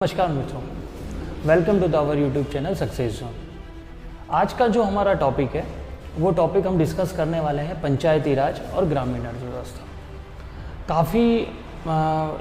नमस्कार मित्रों, welcome to the our YouTube channel Success Zone. आज का जो हमारा टॉपिक है वो टॉपिक हम डिस्कस करने वाले हैं पंचायती राज और ग्रामीण अर्थव्यवस्था। काफ़ी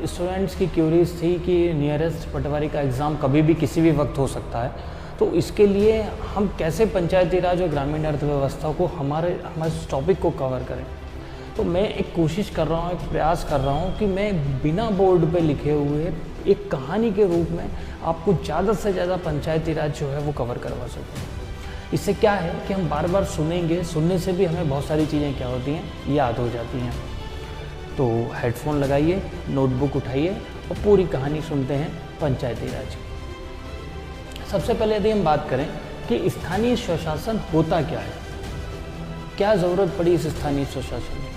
स्टूडेंट्स की क्यूरीज थी कि नियरेस्ट पटवारी का एग्ज़ाम कभी भी किसी भी वक्त हो सकता है, तो इसके लिए हम कैसे पंचायती राज और ग्रामीण अर्थव्यवस्था को हमारे इस टॉपिक को कवर करें। तो मैं एक कोशिश कर रहा हूँ, एक प्रयास कर रहा हूँ कि मैं बिना बोर्ड पे लिखे हुए एक कहानी के रूप में आपको ज़्यादा से ज़्यादा पंचायती राज जो है वो कवर करवा सकूँ। इससे क्या है कि हम बार बार सुनेंगे, सुनने से भी हमें बहुत सारी चीज़ें क्या होती हैं, याद हो जाती हैं। तो हेडफोन लगाइए, नोटबुक उठाइए और पूरी कहानी सुनते हैं पंचायती राज की। सबसे पहले यदि हम बात करें कि स्थानीय स्वशासन होता क्या है, क्या ज़रूरत पड़ी इस स्थानीय स्वशासन की,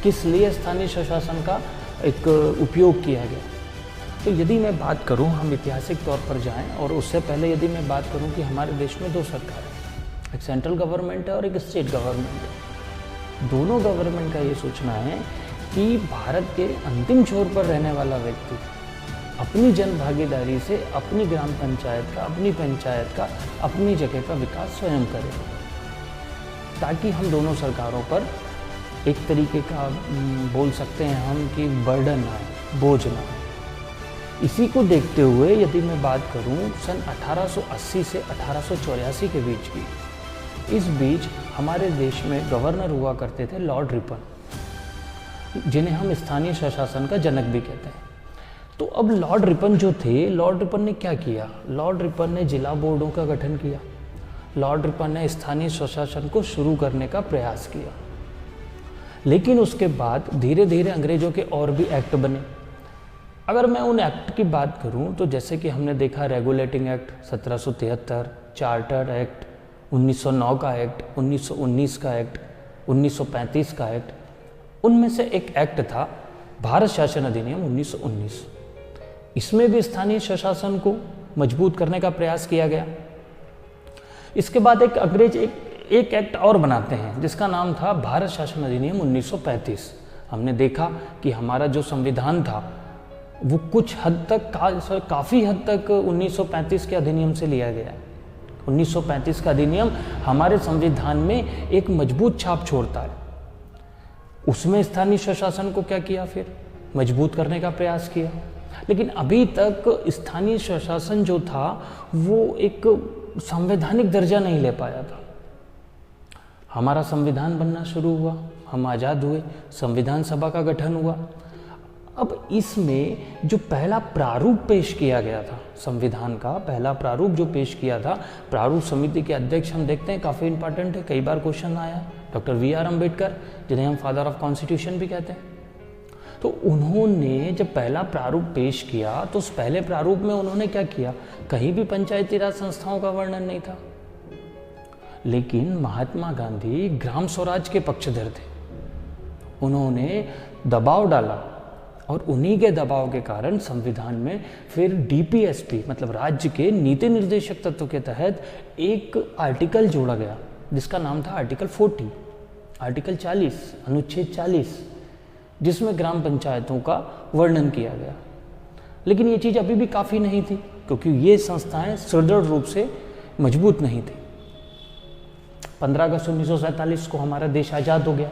किस लिए स्थानीय स्वशासन का एक उपयोग किया गया। तो यदि मैं बात करूं, हम ऐतिहासिक तौर पर जाएं, और उससे पहले यदि मैं बात करूं कि हमारे देश में दो सरकार है, एक सेंट्रल गवर्नमेंट है और एक स्टेट गवर्नमेंट है। दोनों गवर्नमेंट का ये सोचना है कि भारत के अंतिम छोर पर रहने वाला व्यक्ति अपनी जन भागीदारी से अपनी ग्राम पंचायत का, अपनी पंचायत का, अपनी जगह का विकास स्वयं करे, ताकि हम दोनों सरकारों पर एक तरीके का बोल सकते हैं हम कि बर्डन ना आए, बोझ ना आए। इसी को देखते हुए यदि मैं बात करूं, सन 1880 से 1884 के बीच की, इस बीच हमारे देश में गवर्नर हुआ करते थे लॉर्ड रिपन, जिन्हें हम स्थानीय स्वशासन का जनक भी कहते हैं। तो अब लॉर्ड रिपन जो थे, लॉर्ड रिपन ने क्या किया? लॉर्ड रिपन ने जिला बोर्डों का गठन किया। लॉर्ड रिपन ने स्थानीय स्वशासन को शुरू करने का प्रयास किया। लेकिन उसके बाद धीरे धीरे अंग्रेजों के और भी एक्ट बने। अगर मैं उन एक्ट की बात करूं तो जैसे कि हमने देखा रेगुलेटिंग एक्ट 1773, चार्टर एक्ट 1909 का एक्ट, 1919 का एक्ट, 1935 का एक्ट, उनमें से एक एक्ट था भारत शासन अधिनियम 1919। इसमें भी स्थानीय स्वशासन को मजबूत करने का प्रयास किया गया। इसके बाद एक अंग्रेज एक एक्ट और बनाते हैं जिसका नाम था भारत शासन अधिनियम 1935। हमने देखा कि हमारा जो संविधान था वो कुछ हद तक काफ़ी हद तक 1935 के अधिनियम से लिया गया है। 1935 का अधिनियम हमारे संविधान में एक मजबूत छाप छोड़ता है। उसमें स्थानीय स्वशासन को क्या किया, फिर मजबूत करने का प्रयास किया। लेकिन अभी तक स्थानीय स्वशासन जो था वो एक संवैधानिक दर्जा नहीं ले पाया था। हमारा संविधान बनना शुरू हुआ, हम आज़ाद हुए, संविधान सभा का गठन हुआ। अब इसमें जो पहला प्रारूप पेश किया गया था, संविधान का पहला प्रारूप जो पेश किया था, प्रारूप समिति के अध्यक्ष हम देखते हैं काफ़ी इंपॉर्टेंट है, कई बार क्वेश्चन आया, डॉक्टर वी.आर. अम्बेडकर, जिन्हें हम फादर ऑफ कॉन्स्टिट्यूशन भी कहते हैं। तो उन्होंने जब पहला प्रारूप पेश किया तो उस पहले प्रारूप में उन्होंने क्या किया, कहीं भी पंचायती राज संस्थाओं का वर्णन नहीं था। लेकिन महात्मा गांधी ग्राम स्वराज के पक्षधर थे। उन्होंने दबाव डाला और उन्हीं के दबाव के कारण संविधान में फिर डीपीएसपी मतलब राज्य के नीति निर्देशक तत्व के तहत एक आर्टिकल जोड़ा गया जिसका नाम था आर्टिकल 40, आर्टिकल 40, अनुच्छेद 40, जिसमें ग्राम पंचायतों का वर्णन किया गया। लेकिन ये चीज़ अभी भी काफ़ी नहीं थी क्योंकि ये संस्थाएं सुदृढ़ रूप से मजबूत नहीं थी। 15 अगस्त 1947 को हमारा देश आज़ाद हो गया।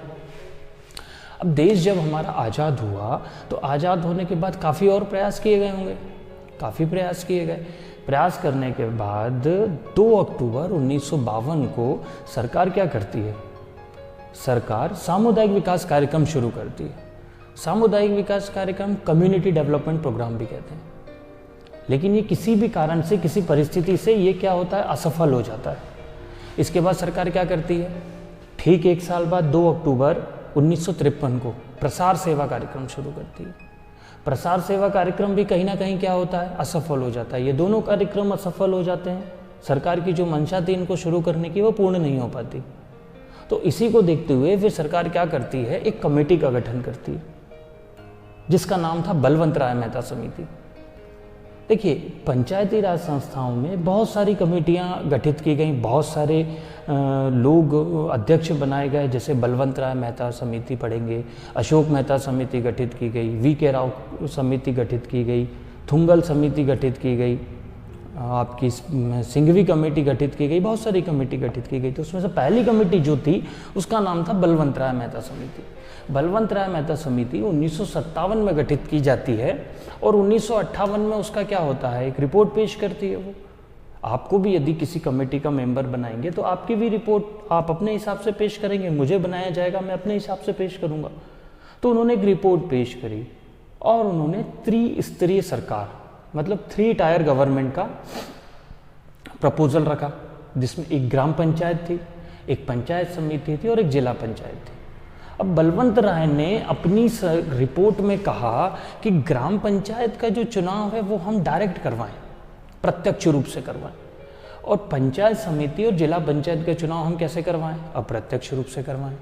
अब देश जब हमारा आज़ाद हुआ तो आज़ाद होने के बाद काफ़ी और प्रयास किए गए होंगे, काफ़ी प्रयास किए गए। प्रयास करने के बाद 2 अक्टूबर 1952 को सरकार क्या करती है, सरकार सामुदायिक विकास कार्यक्रम शुरू करती है। सामुदायिक विकास कार्यक्रम कम्युनिटी डेवलपमेंट प्रोग्राम भी कहते हैं। लेकिन ये किसी भी कारण से, किसी परिस्थिति से ये क्या होता है, असफल हो जाता है। इसके बाद सरकार क्या करती है, ठीक एक साल बाद 2 अक्टूबर 1953 को प्रसार सेवा कार्यक्रम शुरू करती है। प्रसार सेवा कार्यक्रम भी कहीं ना कहीं क्या होता है, असफल हो जाता है। ये दोनों कार्यक्रम असफल हो जाते हैं। सरकार की जो मंशा थी इनको शुरू करने की वो पूर्ण नहीं हो पाती। तो इसी को देखते हुए फिर सरकार क्या करती है, एक कमेटी का गठन करती है जिसका नाम था बलवंत राय मेहता समिति। देखिए, पंचायती राज संस्थाओं में बहुत सारी कमेटियां गठित की गई, बहुत सारे लोग अध्यक्ष बनाए गए, जैसे बलवंत राय मेहता समिति पढ़ेंगे, अशोक मेहता समिति गठित की गई, वी.के. राव समिति गठित की गई, थुंगल समिति गठित की गई, आपकी सिंघवी कमेटी गठित की गई, बहुत सारी कमेटी गठित की गई। तो उसमें से पहली कमेटी जो थी उसका नाम था बलवंत राय मेहता समिति। बलवंत राय मेहता समिति 1957 में गठित की जाती है और 1958 में उसका क्या होता है, एक रिपोर्ट पेश करती है। वो आपको भी यदि किसी कमेटी का मेंबर बनाएंगे तो आपकी भी रिपोर्ट आप अपने हिसाब से पेश करेंगे, मुझे बनाया जाएगा, मैं अपने हिसाब से पेश करूंगा। तो उन्होंने एक रिपोर्ट पेश करी और उन्होंने त्रिस्तरीय सरकार, मतलब 3 टायर गवर्नमेंट का प्रपोजल रखा, जिसमें एक ग्राम पंचायत थी, एक पंचायत समिति थी और एक जिला पंचायत थी। अब बलवंत राय ने अपनी रिपोर्ट में कहा कि ग्राम पंचायत का जो चुनाव है वो हम डायरेक्ट करवाएं, प्रत्यक्ष रूप से करवाएं, और पंचायत समिति और जिला पंचायत के चुनाव हम कैसे करवाएं, अप्रत्यक्ष रूप से करवाएं।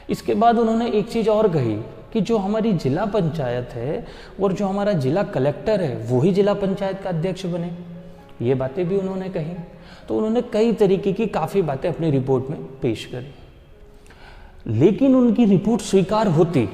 इसके बाद उन्होंने एक चीज़ और कही कि जो हमारी जिला पंचायत है और जो हमारा जिला कलेक्टर है वो ही जिला पंचायत का अध्यक्ष बने। ये बातें भी उन्होंने कही। तो उन्होंने कई तरीके की काफ़ी बातें अपनी रिपोर्ट में पेश करी, लेकिन उनकी रिपोर्ट स्वीकार होती,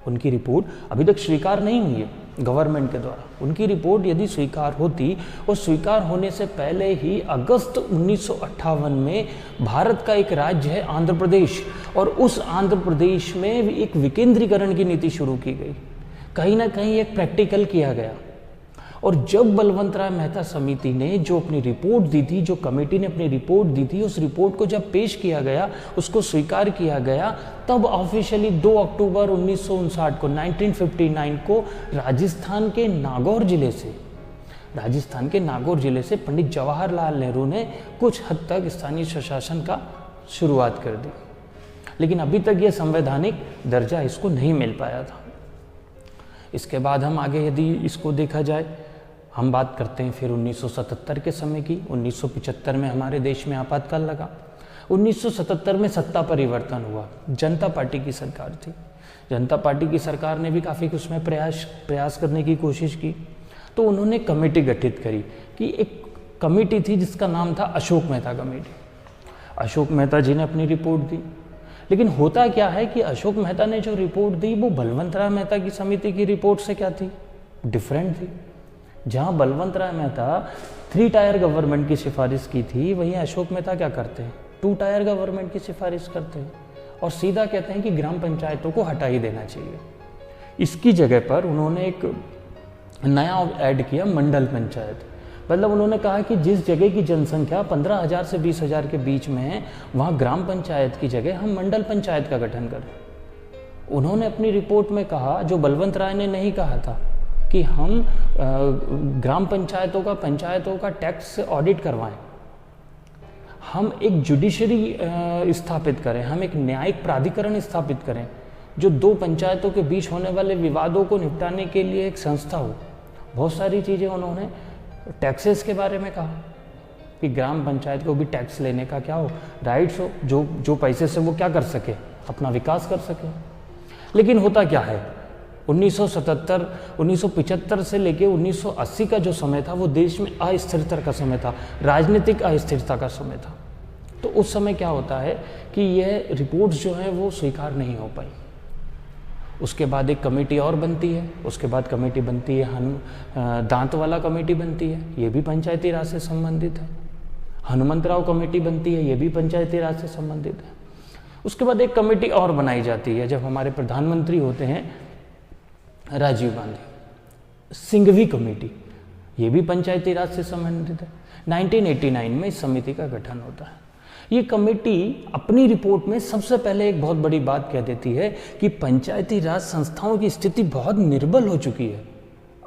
उनकी रिपोर्ट अभी तक स्वीकार नहीं हुई है गवर्नमेंट के द्वारा। उनकी रिपोर्ट यदि स्वीकार होती और स्वीकार होने से पहले ही अगस्त 1958 में भारत का एक राज्य है आंध्र प्रदेश, और उस आंध्र प्रदेश में एक विकेंद्रीकरण की नीति शुरू की गई, कहीं ना कहीं एक प्रैक्टिकल किया गया। और जब बलवंत राय मेहता समिति ने जो अपनी रिपोर्ट दी थी, जो कमेटी ने अपनी रिपोर्ट दी थी, उस रिपोर्ट को जब पेश किया गया, उसको स्वीकार किया गया, तब ऑफिशियली 2 अक्टूबर 1959 को 1959 को राजस्थान के नागौर जिले से पंडित जवाहरलाल नेहरू ने कुछ हद तक स्थानीय स्वशासन का शुरुआत कर दी, लेकिन अभी तक ये संवैधानिक दर्जा इसको नहीं मिल पाया था। इसके बाद हम आगे यदि इसको देखा जाए, हम बात करते हैं फिर 1977 के समय की। 1975 में हमारे देश में आपातकाल लगा। 1977 में सत्ता परिवर्तन हुआ, जनता पार्टी की सरकार थी। जनता पार्टी की सरकार ने भी काफ़ी उसमें प्रयास करने की कोशिश की। तो उन्होंने कमेटी गठित करी कि एक कमेटी थी जिसका नाम था अशोक मेहता कमेटी। अशोक मेहता जी ने अपनी रिपोर्ट दी, लेकिन होता क्या है कि अशोक मेहता ने जो रिपोर्ट दी वो बलवंत राय मेहता की समिति की रिपोर्ट से क्या थी, डिफरेंट थी। जहां बलवंत राय मेहता 3 टायर गवर्नमेंट की सिफारिश की थी, वहीं अशोक मेहता क्या करते हैं, 2 टायर गवर्नमेंट की सिफारिश करते हैं और सीधा कहते हैं कि ग्राम पंचायतों को हटा ही देना चाहिए। इसकी जगह पर उन्होंने एक नया ऐड किया, मंडल पंचायत। मतलब उन्होंने कहा कि जिस जगह की जनसंख्या 15,000 से 20,000 के बीच में है, वहाँ ग्राम पंचायत की जगह हम मंडल पंचायत का गठन करें। उन्होंने अपनी रिपोर्ट में कहा, जो बलवंत राय ने नहीं कहा था, कि हम ग्राम पंचायतों का टैक्स ऑडिट करवाएं, हम एक जुडिशरी स्थापित करें, हम एक न्यायिक प्राधिकरण स्थापित करें जो 2 पंचायतों के बीच होने वाले विवादों को निपटाने के लिए एक संस्था हो। बहुत सारी चीज़ें उन्होंने टैक्सेस के बारे में कहा कि ग्राम पंचायत को भी टैक्स लेने का क्या हो, राइट्स हो, जो पैसे से वो क्या कर सके, अपना विकास कर सके। लेकिन होता क्या है, 1975 से लेके 1980 का जो समय था वो देश में अस्थिरता का समय था, राजनीतिक अस्थिरता का समय था। तो उस समय क्या होता है कि यह रिपोर्ट्स जो है वो स्वीकार नहीं हो पाई। उसके बाद एक कमेटी और बनती है, उसके बाद कमेटी बनती है दांत वाला कमेटी बनती है, ये भी पंचायती राज से संबंधित है। हनुमंतराव कमेटी बनती है, ये भी पंचायती राज से संबंधित है। उसके बाद एक कमेटी और बनाई जाती है जब हमारे प्रधानमंत्री होते हैं राजीव गांधी, सिंघवी कमेटी, ये भी पंचायती राज से संबंधित है। 1989 में इस समिति का गठन होता है। ये कमेटी अपनी रिपोर्ट में सबसे पहले एक बहुत बड़ी बात कह देती है कि पंचायती राज संस्थाओं की स्थिति बहुत निर्बल हो चुकी है,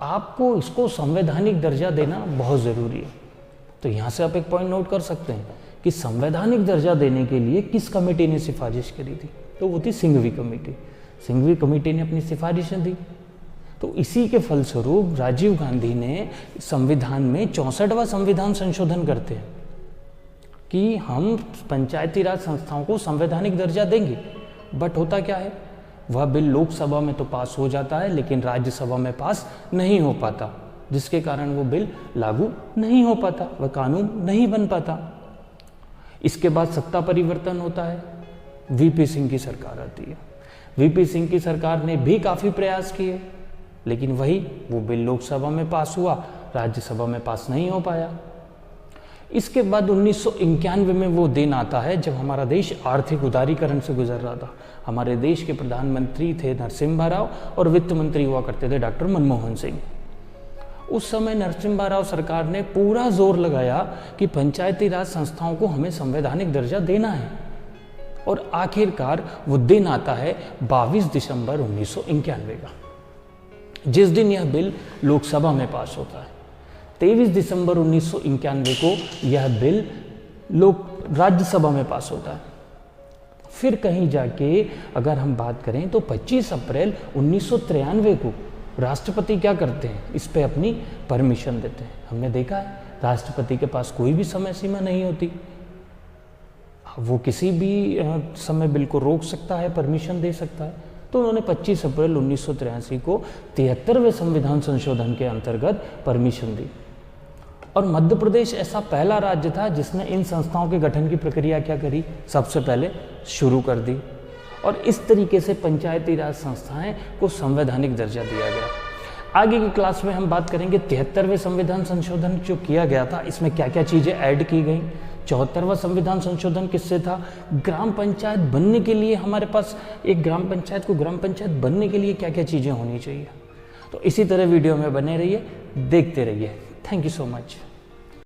आपको इसको संवैधानिक दर्जा देना बहुत ज़रूरी है। तो यहाँ से आप एक पॉइंट नोट कर सकते हैं कि संवैधानिक दर्जा देने के लिए किस कमेटी ने सिफारिश करी थी, तो वो थी सिंघवी कमेटी। सिंघवी कमेटी ने अपनी सिफारिशें दी। तो इसी के फलस्वरूप राजीव गांधी ने संविधान में 64वां संविधान संशोधन करते हैं कि हम पंचायती राज संस्थाओं को संवैधानिक दर्जा देंगे। बट होता क्या है, वह बिल लोकसभा में तो पास हो जाता है लेकिन राज्यसभा में पास नहीं हो पाता, जिसके कारण वो बिल लागू नहीं हो पाता, वह कानून नहीं बन पाता। इसके बाद सत्ता परिवर्तन होता है, वीपी सिंह की सरकार आती है। वीपी सिंह की सरकार ने भी काफ़ी प्रयास किए लेकिन वही वो बिल लोकसभा में पास हुआ, राज्यसभा में पास नहीं हो पाया। इसके बाद 1991 में वो दिन आता है जब हमारा देश आर्थिक उदारीकरण से गुजर रहा था। हमारे देश के प्रधानमंत्री थे नरसिम्हा राव और वित्त मंत्री हुआ करते थे डॉक्टर मनमोहन सिंह। उस समय नरसिम्हा राव सरकार ने पूरा जोर लगाया कि पंचायती राज संस्थाओं को हमें संवैधानिक दर्जा देना है, और आखिरकार वो दिन आता है 22 दिसंबर 1991 का, जिस दिन यह बिल लोकसभा में पास होता है। 23 दिसंबर 1991 को यह बिल राज्यसभा में पास होता है। फिर कहीं जाके अगर हम बात करें तो 25 अप्रैल 1993 को राष्ट्रपति क्या करते हैं, इस पे अपनी परमिशन देते हैं। हमने देखा है राष्ट्रपति के पास कोई भी समय सीमा नहीं होती, वो किसी भी समय बिल को रोक सकता है, परमिशन दे सकता है। तो उन्होंने 25 अप्रैल 1983 को 73वें संविधान संशोधन के अंतर्गत परमिशन दी, और मध्य प्रदेश ऐसा पहला राज्य था जिसने इन संस्थाओं के गठन की प्रक्रिया क्या करी, सबसे पहले शुरू कर दी, और इस तरीके से पंचायती राज संस्थाएं को संवैधानिक दर्जा दिया गया। आगे की क्लास में हम बात करेंगे 73वें संविधान संशोधन जो किया गया था, इसमें क्या क्या चीज़ें ऐड की गई। 74वां संविधान संशोधन किससे था, ग्राम पंचायत बनने के लिए हमारे पास एक ग्राम पंचायत को ग्राम पंचायत बनने के लिए क्या क्या चीज़ें होनी चाहिए। तो इसी तरह वीडियो में बने रहिए, देखते रहिए। Thank you so much.